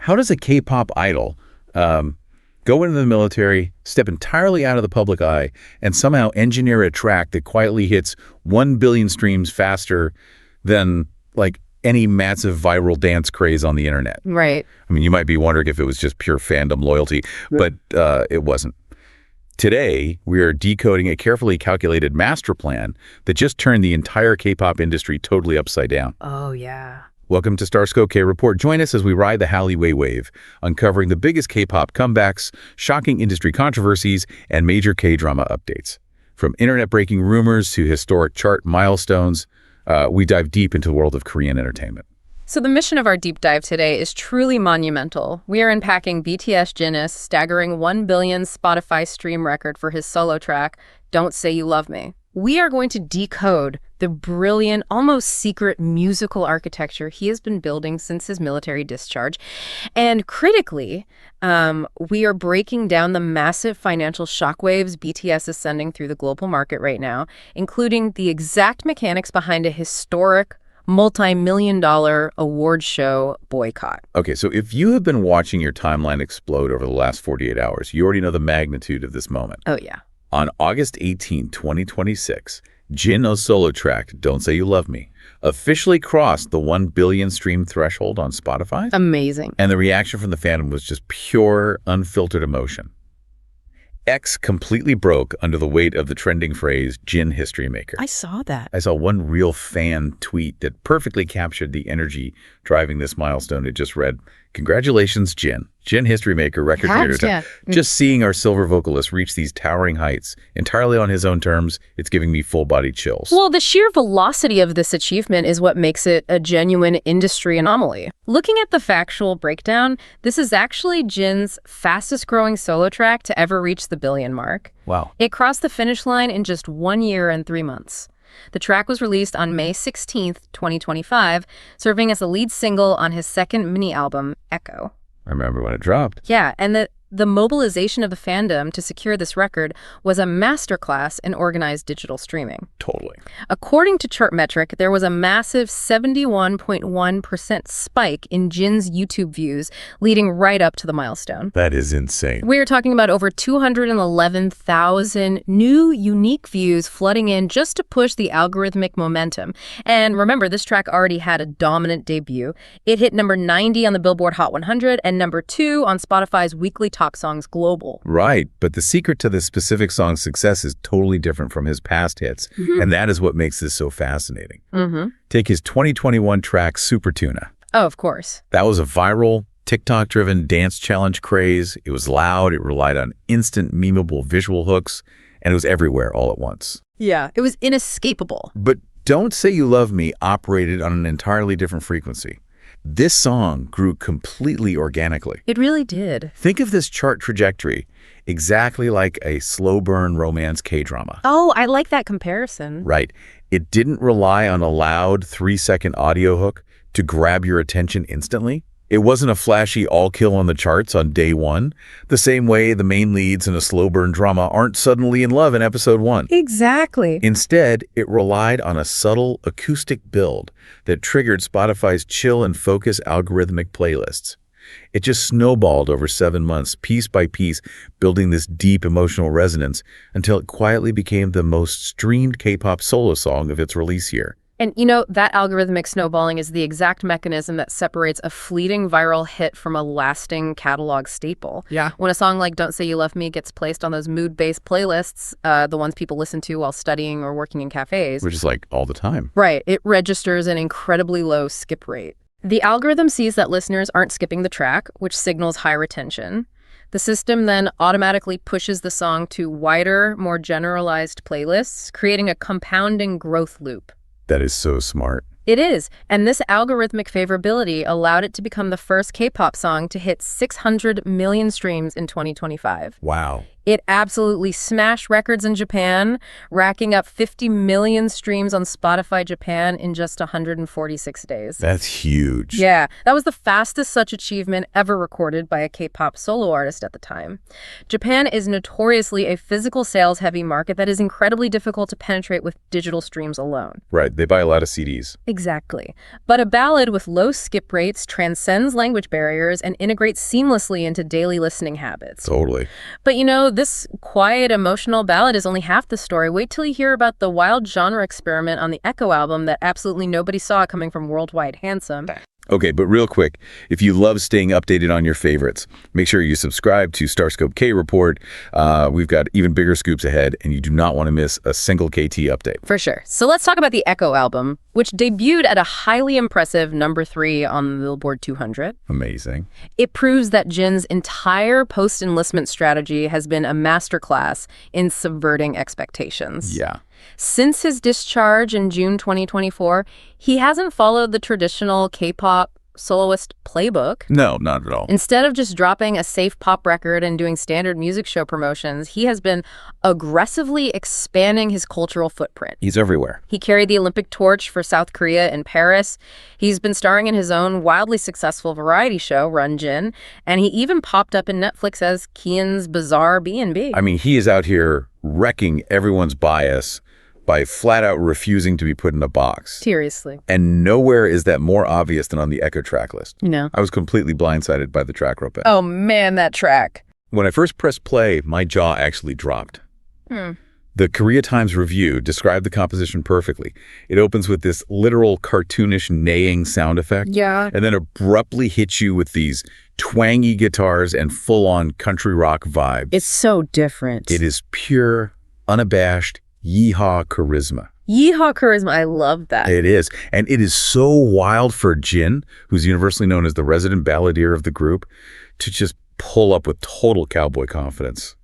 How does a K-pop idol go into the military, step entirely out of the public eye, and somehow engineer a track that quietly hits 1 billion streams faster than, like, any massive viral dance craze on the internet? Right. I mean, you might be wondering if it was just pure fandom loyalty, but it wasn't. Today, we are decoding a carefully calculated master plan that just turned the entire K-pop industry totally upside down. Oh, yeah. Welcome to Starscope K-Report. Join us as we ride the Hallyu wave, uncovering the biggest K-pop comebacks, shocking industry controversies, and major K-drama updates. From internet-breaking rumors to historic chart milestones, we dive deep into the world of Korean entertainment. So the mission of our deep dive today is truly monumental. We are unpacking BTS JIN'S staggering 1 billion Spotify stream record for his solo track, Don't Say You Love Me. We are going to decode the brilliant, almost secret musical architecture he has been building since his military discharge. And critically, we are breaking down the massive financial shockwaves BTS is sending through the global market right now, including the exact mechanics behind a historic multi-million-dollar award show boycott. Okay, so if you have been watching your timeline explode over the last 48 hours, you already know the magnitude of this moment. Oh, yeah. On August 18, 2026, Jin's solo track, Don't Say You Love Me, officially crossed the 1 billion stream threshold on Spotify. Amazing. And the reaction from the fandom was just pure, unfiltered emotion. X completely broke under the weight of the trending phrase, Jin History Maker. I saw that. I saw one real fan tweet that perfectly captured the energy driving this milestone. It just read, "Congratulations, Jin. Jin History Maker, record creator." Yeah. Just seeing our silver vocalist reach these towering heights entirely on his own terms, it's giving me full-body chills. Well, the sheer velocity of this achievement is what makes it a genuine industry anomaly. Looking at the factual breakdown, this is actually Jin's fastest-growing solo track to ever reach the billion mark. Wow. It crossed the finish line in just 1 year and 3 months. The track was released on May 16th, 2025, serving as the lead single on his second mini-album, Echo. I remember when it dropped. Yeah, and the mobilization of the fandom to secure this record was a masterclass in organized digital streaming. Totally. According to Chartmetric, there was a massive 71.1% spike in Jin's YouTube views, leading right up to the milestone. That is insane. We're talking about over 211,000 new unique views flooding in just to push the algorithmic momentum. And remember, this track already had a dominant debut. It hit number 90 on the Billboard Hot 100 and number 2 on Spotify's weekly Top Songs Global. Right, but the secret to this specific song's success is totally different from his past hits, and that is what makes this so fascinating. Take his 2021 track, Super Tuna. Oh, of course. That was a viral, TikTok-driven dance challenge craze. It was loud, it relied on instant, memeable visual hooks, and it was everywhere all at once. Yeah, it was inescapable. But Don't Say You Love Me operated on an entirely different frequency. This song grew completely organically. It really did. Think of this chart trajectory exactly like a slow-burn romance K-drama. Oh, I like that comparison. Right. It didn't rely on a loud 3-second audio hook to grab your attention instantly. It wasn't a flashy all-kill on the charts on day one, the same way the main leads in a slow-burn drama aren't suddenly in love in episode 1. Exactly. Instead, it relied on a subtle acoustic build that triggered Spotify's chill and focus algorithmic playlists. It just snowballed over 7 months, piece by piece, building this deep emotional resonance until it quietly became the most streamed K-pop solo song of its release year. And you know, that algorithmic snowballing is the exact mechanism that separates a fleeting viral hit from a lasting catalog staple. Yeah. When a song like Don't Say You Love Me gets placed on those mood-based playlists, the ones people listen to while studying or working in cafes. Which is like all the time. Right. It registers an incredibly low skip rate. The algorithm sees that listeners aren't skipping the track, which signals high retention. The system then automatically pushes the song to wider, more generalized playlists, creating a compounding growth loop. That is so smart. It is, and this algorithmic favorability allowed it to become the first K-pop song to hit 600 million streams in 2025. Wow. It absolutely smashed records in Japan, racking up 50 million streams on Spotify Japan in just 146 days. That's huge. Yeah, that was the fastest such achievement ever recorded by a K-pop solo artist at the time. Japan is notoriously a physical sales-heavy market that is incredibly difficult to penetrate with digital streams alone. Right, they buy a lot of CDs. Exactly. But a ballad with low skip rates transcends language barriers and integrates seamlessly into daily listening habits. Totally. But this quiet, emotional ballad is only half the story. Wait till you hear about the wild genre experiment on the Echo album that absolutely nobody saw coming from Worldwide Handsome. Okay, but real quick, if you love staying updated on your favorites, make sure you subscribe to Starscope K Report. We've got even bigger scoops ahead, and you do not want to miss a single KT update. For sure. So let's talk about the Echo album, which debuted at a highly impressive #3 on the Billboard 200. Amazing. It proves that Jin's entire post-enlistment strategy has been a masterclass in subverting expectations. Yeah. Since his discharge in June 2024, he hasn't followed the traditional K-pop soloist playbook. No, not at all. Instead of just dropping a safe pop record and doing standard music show promotions, he has been aggressively expanding his cultural footprint. He's everywhere. He carried the Olympic torch for South Korea and Paris. He's been starring in his own wildly successful variety show, RunSeokjin, and he even popped up in Netflix as Kian's Bizarre B&B. I mean, he is out here wrecking everyone's bias by flat out refusing to be put in a box. Seriously. And nowhere is that more obvious than on the Echo track list. I was completely blindsided by the track roping. Oh man, that track. When I first pressed play, my jaw actually dropped. The Korea Times review described the composition perfectly. It opens with this literal cartoonish neighing sound effect. Yeah. And then abruptly hits you with these twangy guitars and full-on country rock vibes. It's so different. It is pure, unabashed, yeehaw charisma. Yeehaw charisma, I love that. It is. And it is so wild for Jin, who's universally known as the resident balladeer of the group, to just pull up with total cowboy confidence.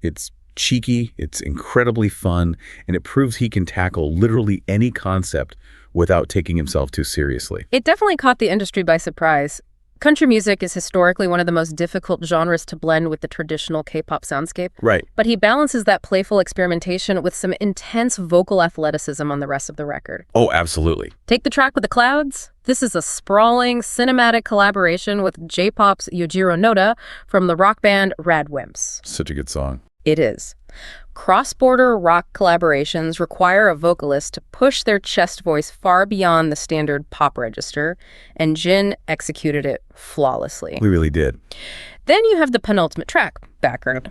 It's cheeky, it's incredibly fun, and it proves he can tackle literally any concept without taking himself too seriously. It definitely caught the industry by surprise. Country music is historically one of the most difficult genres to blend with the traditional K-pop soundscape. Right. But he balances that playful experimentation with some intense vocal athleticism on the rest of the record. Oh, absolutely. Take the track with the clouds. This is a sprawling, cinematic collaboration with J-pop's Yujiro Noda from the rock band Rad Wimps. Such a good song. It is. Cross-border rock collaborations require a vocalist to push their chest voice far beyond the standard pop register, and Jin executed it flawlessly. We really did. Then you have the penultimate track, Background.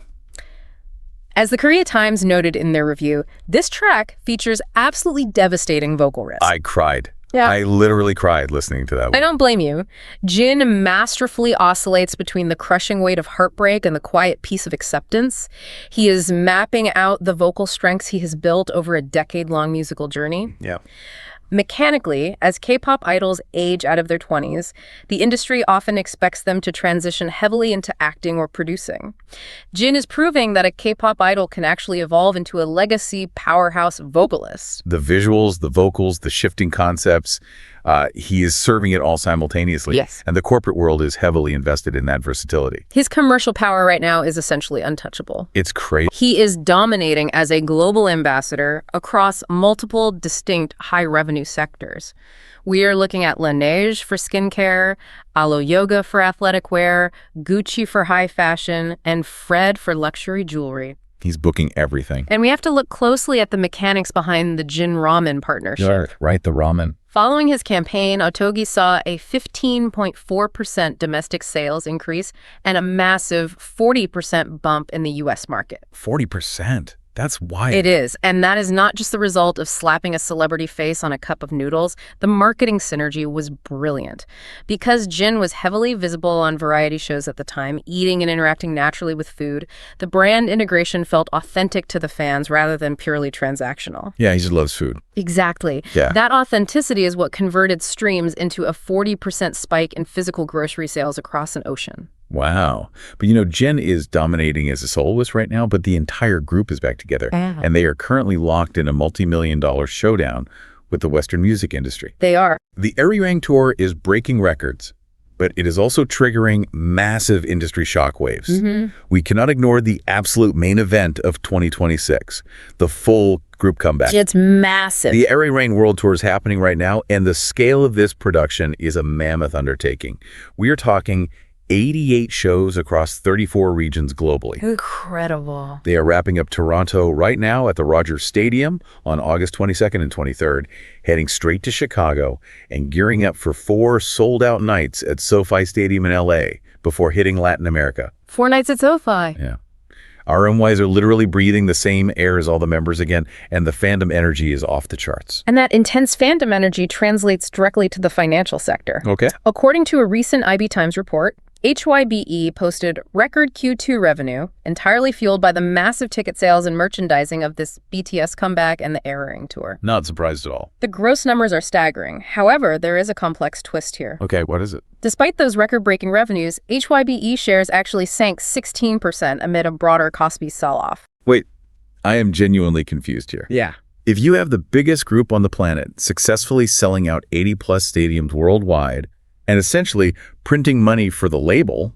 As the Korea Times noted in their review, this track features absolutely devastating vocal riffs. I cried. Yeah. I literally cried listening to that one. I don't blame you. Jin masterfully oscillates between the crushing weight of heartbreak and the quiet peace of acceptance. He is mapping out the vocal strengths he has built over a decade-long musical journey. Yeah. Mechanically, as K-pop idols age out of their 20s, the industry often expects them to transition heavily into acting or producing. Jin is proving that a K-pop idol can actually evolve into a legacy powerhouse vocalist. The visuals, the vocals, the shifting concepts, he is serving it all simultaneously. Yes. And the corporate world is heavily invested in that versatility. His commercial power right now is essentially untouchable. It's crazy. He is dominating as a global ambassador across multiple distinct high-revenue sectors. We are looking at Laneige for skincare, Alo Yoga for athletic wear, Gucci for high fashion, and Fred for luxury jewelry. He's booking everything. And we have to look closely at the mechanics behind the Jin Ramen partnership. Right, the ramen. Following his campaign, Otogi saw a 15.4% domestic sales increase and a massive 40% bump in the U.S. market. 40%? That's wild. It is, and that is not just the result of slapping a celebrity face on a cup of noodles. The marketing synergy was brilliant. Because Jin was heavily visible on variety shows at the time, eating and interacting naturally with food, the brand integration felt authentic to the fans rather than purely transactional. Yeah, he just loves food. Exactly. Yeah. That authenticity is what converted streams into a 40% spike in physical grocery sales across an ocean. Wow. But Jin is dominating as a soloist right now, but the entire group is back together. And they are currently locked in a multi-million-dollar showdown with the Western music industry. They are. The Arirang tour is breaking records, but it is also triggering massive industry shockwaves. We cannot ignore the absolute main event of 2026, the full group comeback. It's massive. The Arirang World Tour is happening right now, and the scale of this production is a mammoth undertaking. We are talking 88 shows across 34 regions globally. Incredible. They are wrapping up Toronto right now at the Rogers Stadium on August 22nd and 23rd, heading straight to Chicago and gearing up for 4 sold-out nights at SoFi Stadium in LA before hitting Latin America. 4 nights at SoFi. Yeah. Our MYs are literally breathing the same air as all the members again, and the fandom energy is off the charts. And that intense fandom energy translates directly to the financial sector. Okay. According to a recent IB Times report, HYBE posted record Q2 revenue, entirely fueled by the massive ticket sales and merchandising of this BTS comeback and the Arirang tour. Not surprised at all. The gross numbers are staggering. However, there is a complex twist here. Okay, what is it? Despite those record-breaking revenues, HYBE shares actually sank 16% amid a broader Kospi sell-off. Wait, I am genuinely confused here. Yeah. If you have the biggest group on the planet successfully selling out 80-plus stadiums worldwide and essentially printing money for the label,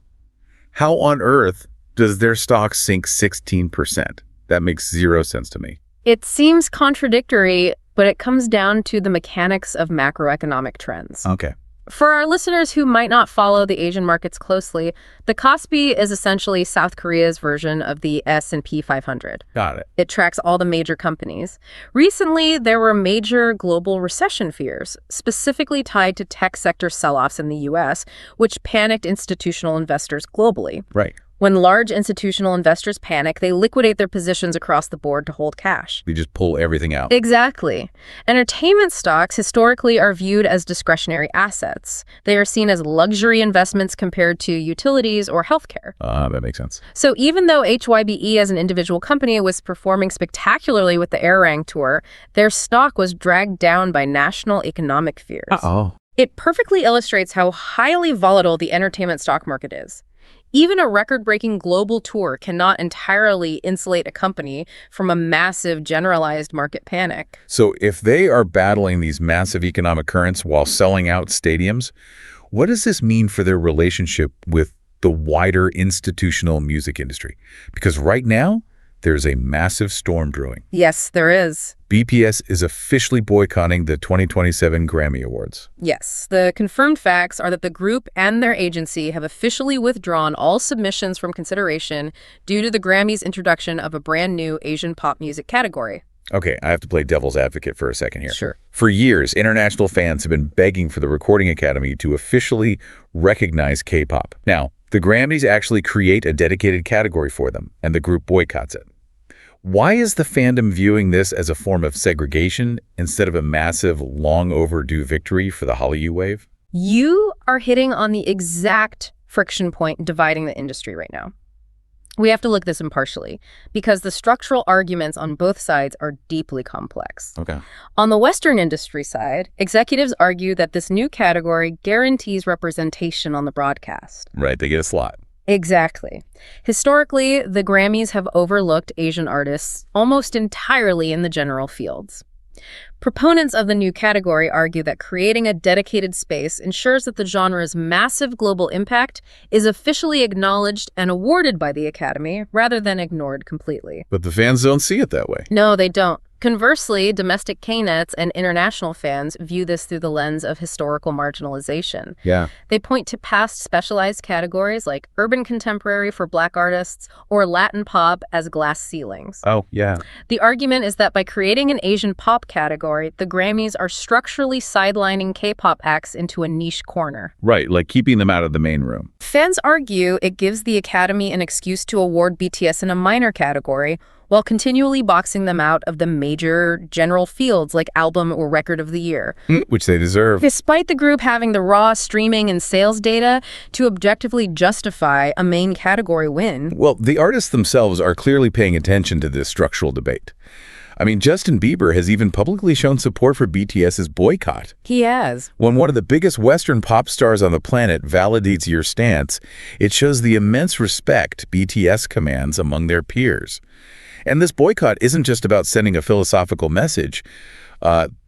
how on earth does their stock sink 16%? That makes zero sense to me. It seems contradictory, but it comes down to the mechanics of macroeconomic trends. Okay. For our listeners who might not follow the Asian markets closely, the Kospi is essentially South Korea's version of the S&P 500. Got it. It tracks all the major companies. Recently, there were major global recession fears, specifically tied to tech sector sell-offs in the U.S., which panicked institutional investors globally. Right. When large institutional investors panic, they liquidate their positions across the board to hold cash. We just pull everything out. Exactly. Entertainment stocks historically are viewed as discretionary assets. They are seen as luxury investments compared to utilities or healthcare. That makes sense. So even though HYBE as an individual company was performing spectacularly with the Arirang tour, their stock was dragged down by national economic fears. Uh-oh. It perfectly illustrates how highly volatile the entertainment stock market is. Even a record-breaking global tour cannot entirely insulate a company from a massive generalized market panic. So if they are battling these massive economic currents while selling out stadiums, what does this mean for their relationship with the wider institutional music industry? Because right now, there's a massive storm brewing. Yes, there is. BTS is officially boycotting the 2027 Grammy Awards. Yes, the confirmed facts are that the group and their agency have officially withdrawn all submissions from consideration due to the Grammys' introduction of a brand new Asian pop music category. Okay, I have to play devil's advocate for a second here. Sure. For years, international fans have been begging for the Recording Academy to officially recognize K-pop. Now, the Grammys actually create a dedicated category for them, and the group boycotts it. Why is the fandom viewing this as a form of segregation instead of a massive, long overdue victory for the Hallyu wave? You are hitting on the exact friction point dividing the industry right now. We have to look at this impartially because the structural arguments on both sides are deeply complex. Okay. On the Western industry side, executives argue that this new category guarantees representation on the broadcast. Right, they get a slot. Exactly. Historically, the Grammys have overlooked Asian artists almost entirely in the general fields. Proponents of the new category argue that creating a dedicated space ensures that the genre's massive global impact is officially acknowledged and awarded by the Academy rather than ignored completely. But the fans don't see it that way. No, they don't. Conversely, domestic K-nets and international fans view this through the lens of historical marginalization. Yeah. They point to past specialized categories like urban contemporary for Black artists or Latin pop as glass ceilings. Oh, yeah. The argument is that by creating an Asian pop category, the Grammys are structurally sidelining K-pop acts into a niche corner. Right, like keeping them out of the main room. Fans argue it gives the Academy an excuse to award BTS in a minor category, while continually boxing them out of the major general fields like album or record of the year. Which they deserve. Despite the group having the raw streaming and sales data to objectively justify a main category win. Well, the artists themselves are clearly paying attention to this structural debate. I mean, Justin Bieber has even publicly shown support for BTS's boycott. He has. When one of the biggest Western pop stars on the planet validates your stance, it shows the immense respect BTS commands among their peers. And this boycott isn't just about sending a philosophical message.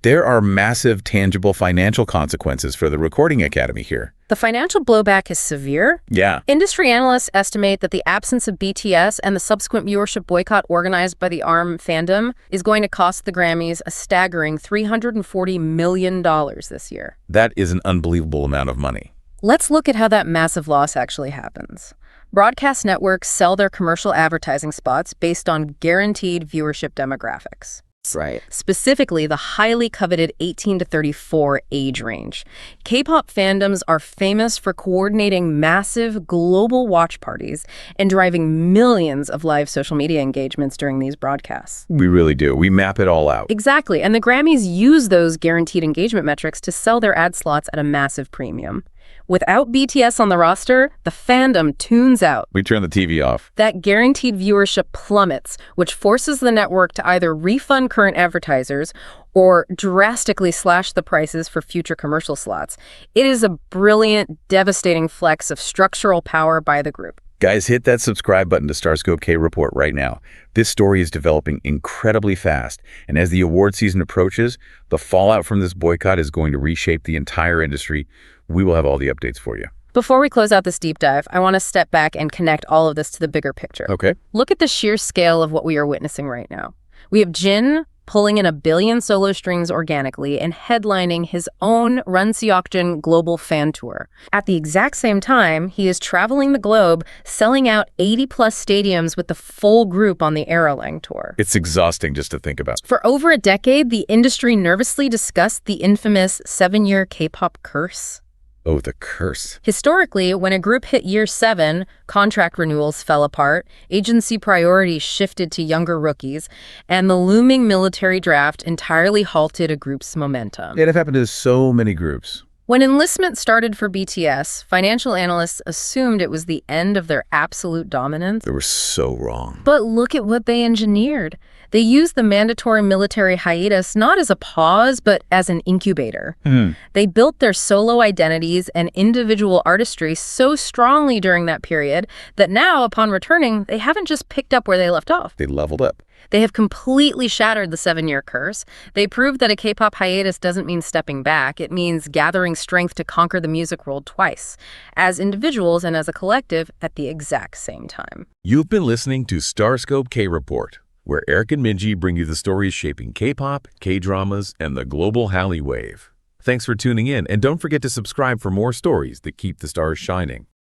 There are massive, tangible financial consequences for the Recording Academy here. The financial blowback is severe. Yeah. Industry analysts estimate that the absence of BTS and the subsequent viewership boycott organized by the ARM fandom is going to cost the Grammys a staggering $340 million this year. That is an unbelievable amount of money. Let's look at how that massive loss actually happens. Broadcast networks sell their commercial advertising spots based on guaranteed viewership demographics. Right. Specifically, the highly coveted 18 to 34 age range. K-pop fandoms are famous for coordinating massive global watch parties and driving millions of live social media engagements during these broadcasts. We really do. We map it all out. Exactly, and the Grammys use those guaranteed engagement metrics to sell their ad slots at a massive premium. Without BTS on the roster, the fandom tunes out. We turn the TV off. That guaranteed viewership plummets, which forces the network to either refund current advertisers or drastically slash the prices for future commercial slots. It is a brilliant, devastating flex of structural power by the group. Guys, hit that subscribe button to Starscope K Report right now. This story is developing incredibly fast, and as the award season approaches, the fallout from this boycott is going to reshape the entire industry. We will have all the updates for you. Before we close out this deep dive, I want to step back and connect all of this to the bigger picture. Okay. Look at the sheer scale of what we are witnessing right now. We have Jin pulling in 1 billion solo streams organically and headlining his own RunSeokjin global fan tour. At the exact same time, he is traveling the globe, selling out 80-plus stadiums with the full group on the Arirang tour. It's exhausting just to think about. For over a decade, the industry nervously discussed the infamous 7-year K-pop curse. Oh, the curse. Historically, when a group hit year 7, contract renewals fell apart, agency priorities shifted to younger rookies, and the looming military draft entirely halted a group's momentum. It happened to so many groups. When Enlistment started for BTS, financial analysts assumed it was the end of their absolute dominance. They were so wrong. But look at what they engineered. They used the mandatory military hiatus not as a pause, but as an incubator. They built their solo identities and individual artistry so strongly during that period that now, upon returning, they haven't just picked up where they left off. They leveled up. They have completely shattered the 7-year curse. They proved that a K-pop hiatus doesn't mean stepping back. It means gathering strength to conquer the music world twice, as individuals and as a collective at the exact same time. You've been listening to Starscope K Report, where Eric and Minji bring you the stories shaping K-pop, K-dramas, and the global Hallyu wave. Thanks for tuning in, and don't forget to subscribe for more stories that keep the stars shining.